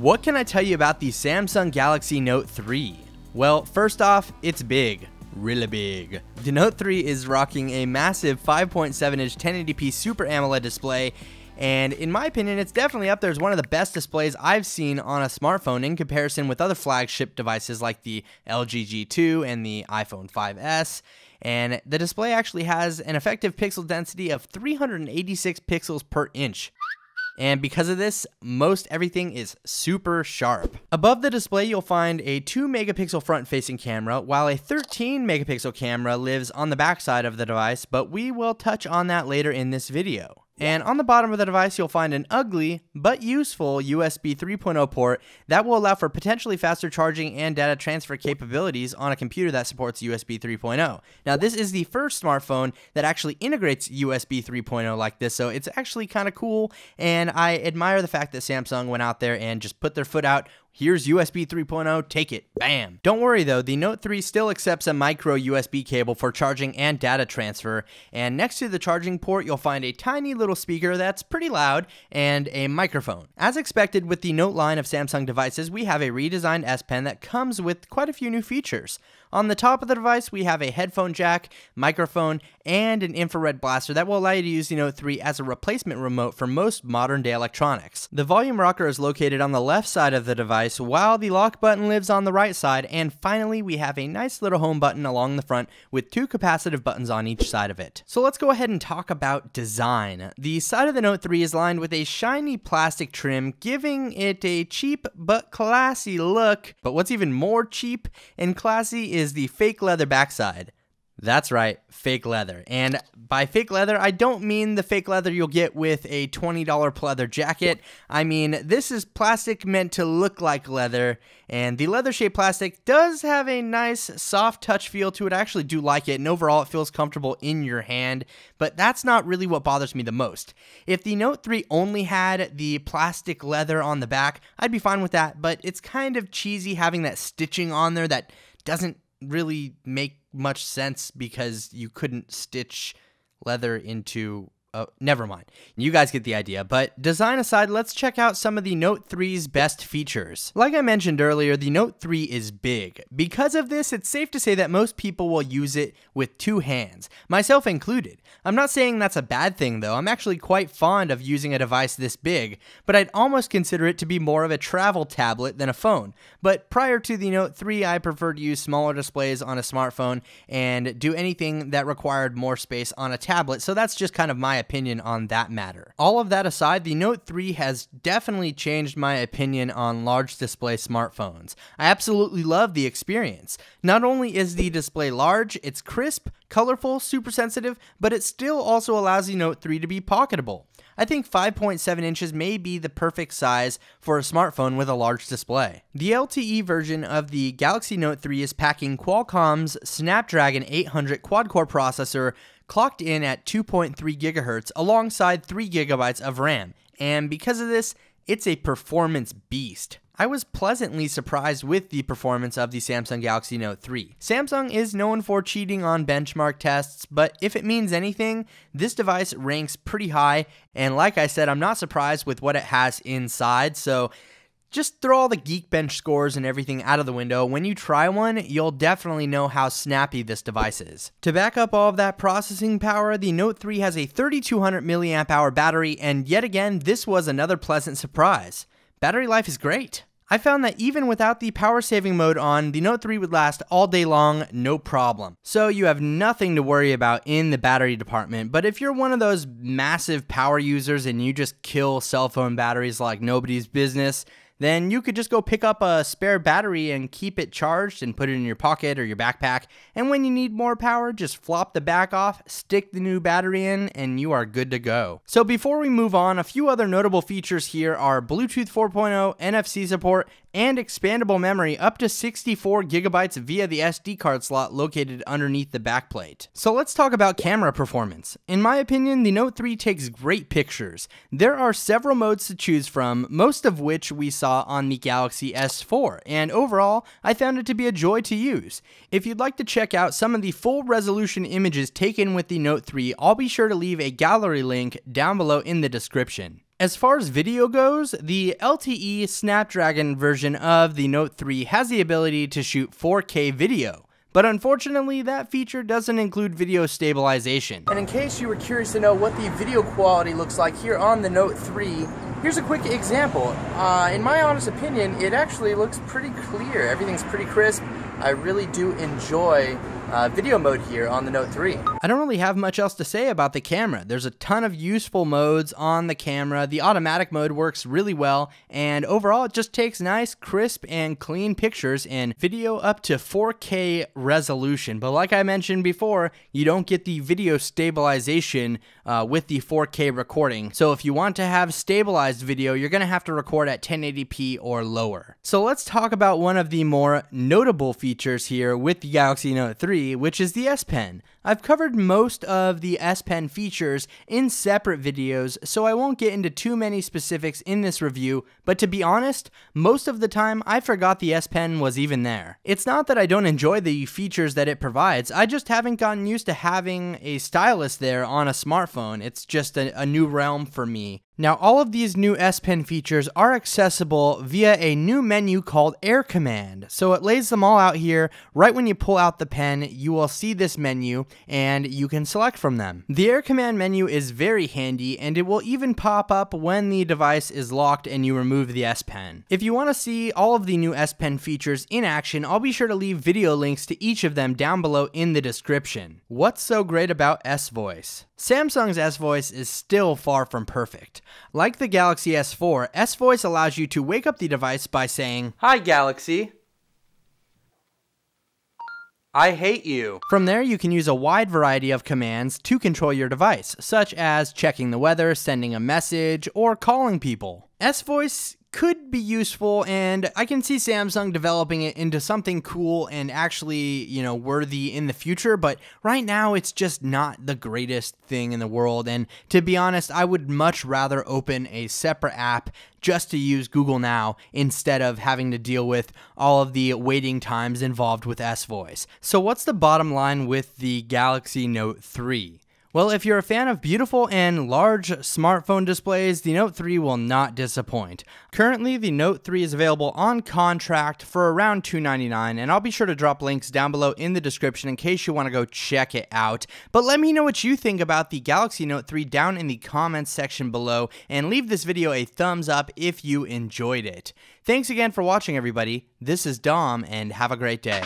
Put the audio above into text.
What can I tell you about the Samsung Galaxy Note 3? Well, first off, it's big. Really big. The Note 3 is rocking a massive 5.7-inch 1080p Super AMOLED display, and in my opinion, it's definitely up there as one of the best displays I've seen on a smartphone in comparison with other flagship devices like the LG G2 and the iPhone 5S. And the display actually has an effective pixel density of 386 pixels per inch. And because of this, most everything is super sharp. Above the display, you'll find a 2 megapixel front-facing camera, while a 13 megapixel camera lives on the backside of the device, but we will touch on that later in this video. And on the bottom of the device, you'll find an ugly but useful USB 3.0 port that will allow for potentially faster charging and data transfer capabilities on a computer that supports USB 3.0. Now, this is the first smartphone that actually integrates USB 3.0 like this, so it's actually kind of cool, and I admire the fact that Samsung went out there and just put their foot out. Here's USB 3.0, take it, bam. Don't worry though, the Note 3 still accepts a micro USB cable for charging and data transfer, and next to the charging port you'll find a tiny little speaker that's pretty loud and a microphone. As expected with the Note line of Samsung devices, we have a redesigned S Pen that comes with quite a few new features. On the top of the device, we have a headphone jack, microphone, and an infrared blaster that will allow you to use the Note 3 as a replacement remote for most modern-day electronics. The volume rocker is located on the left side of the device, while the lock button lives on the right side, and finally, we have a nice little home button along the front with 2 capacitive buttons on each side of it. So let's go ahead and talk about design. The side of the Note 3 is lined with a shiny plastic trim, giving it a cheap but classy look. But what's even more cheap and classy is the fake leather backside. That's right, fake leather. And by fake leather, I don't mean the fake leather you'll get with a $20 pleather jacket. I mean, this is plastic meant to look like leather, and the leather-shaped plastic does have a nice soft touch feel to it. I actually do like it, and overall it feels comfortable in your hand, but that's not really what bothers me the most. If the Note 3 only had the plastic leather on the back, I'd be fine with that, but it's kind of cheesy having that stitching on there that doesn't really make much sense because you couldn't stitch leather into never mind. You guys get the idea. But design aside, let's check out some of the Note 3's best features. Like I mentioned earlier, the Note 3 is big. Because of this, it's safe to say that most people will use it with 2 hands, myself included. I'm not saying that's a bad thing though. I'm actually quite fond of using a device this big, but I'd almost consider it to be more of a travel tablet than a phone. But prior to the Note 3, I preferred to use smaller displays on a smartphone and do anything that required more space on a tablet, so that's just kind of my opinion on that matter. All of that aside, the Note 3 has definitely changed my opinion on large display smartphones. I absolutely love the experience. Not only is the display large, it's crisp, colorful, super sensitive, but it still also allows the Note 3 to be pocketable. I think 5.7 inches may be the perfect size for a smartphone with a large display. The LTE version of the Galaxy Note 3 is packing Qualcomm's Snapdragon 800 quad-core processor clocked in at 2.3 GHz alongside 3 GB of RAM, and because of this, it's a performance beast. I was pleasantly surprised with the performance of the Samsung Galaxy Note 3. Samsung is known for cheating on benchmark tests, but if it means anything, this device ranks pretty high, and like I said, I'm not surprised with what it has inside, so just throw all the Geekbench scores and everything out of the window. When you try one, you'll definitely know how snappy this device is. To back up all of that processing power, the Note 3 has a 3200 mAh battery, and yet again, this was another pleasant surprise. Battery life is great. I found that even without the power saving mode on, the Note 3 would last all day long, no problem. So you have nothing to worry about in the battery department, but if you're one of those massive power users and you just kill cell phone batteries like nobody's business, then you could just go pick up a spare battery and keep it charged and put it in your pocket or your backpack, and when you need more power, just flop the back off, stick the new battery in, and you are good to go. So before we move on, a few other notable features here are Bluetooth 4.0, NFC support, and expandable memory up to 64 gigabytes via the SD card slot located underneath the backplate. So let's talk about camera performance. In my opinion, the Note 3 takes great pictures. There are several modes to choose from, most of which we saw on the Galaxy S4, and overall, I found it to be a joy to use. If you'd like to check out some of the full resolution images taken with the Note 3, I'll be sure to leave a gallery link down below in the description. As far as video goes, the LTE Snapdragon version of the Note 3 has the ability to shoot 4K video. But unfortunately, that feature doesn't include video stabilization. And in case you were curious to know what the video quality looks like here on the Note 3, here's a quick example. In my honest opinion, it actually looks pretty clear. Everything's pretty crisp. I really do enjoy video mode here on the Note 3. I don't really have much else to say about the camera. There's a ton of useful modes on the camera. The automatic mode works really well, and overall it just takes nice, crisp, and clean pictures in video up to 4K resolution. But like I mentioned before, you don't get the video stabilization with the 4K recording. So if you want to have stabilized video, you're going to have to record at 1080p or lower. So let's talk about one of the more notable features here with the Galaxy Note 3, which is the S Pen. I've covered most of the S Pen features in separate videos, so I won't get into too many specifics in this review, but to be honest, most of the time I forgot the S Pen was even there. It's not that I don't enjoy the features that it provides, I just haven't gotten used to having a stylus there on a smartphone. It's just a new realm for me. Now, all of these new S Pen features are accessible via a new menu called Air Command. So it lays them all out here. Right when you pull out the pen, you will see this menu and you can select from them. The Air Command menu is very handy, and it will even pop up when the device is locked and you remove the S Pen. If you want to see all of the new S Pen features in action, I'll be sure to leave video links to each of them down below in the description. What's so great about S Voice? Samsung's S Voice is still far from perfect. Like the Galaxy S4, S Voice allows you to wake up the device by saying, "Hi Galaxy, I hate you." From there, you can use a wide variety of commands to control your device, such as checking the weather, sending a message, or calling people. S Voice could be useful, and I can see Samsung developing it into something cool and actually, worthy in the future, but right now it's just not the greatest thing in the world, and to be honest, I would much rather open a separate app just to use Google Now instead of having to deal with all of the waiting times involved with S Voice. So what's the bottom line with the Galaxy Note 3? Well, if you're a fan of beautiful and large smartphone displays, the Note 3 will not disappoint. Currently, the Note 3 is available on contract for around $299, and I'll be sure to drop links down below in the description in case you want to go check it out. But let me know what you think about the Galaxy Note 3 down in the comments section below, and leave this video a thumbs up if you enjoyed it. Thanks again for watching, everybody. This is Dom, and have a great day.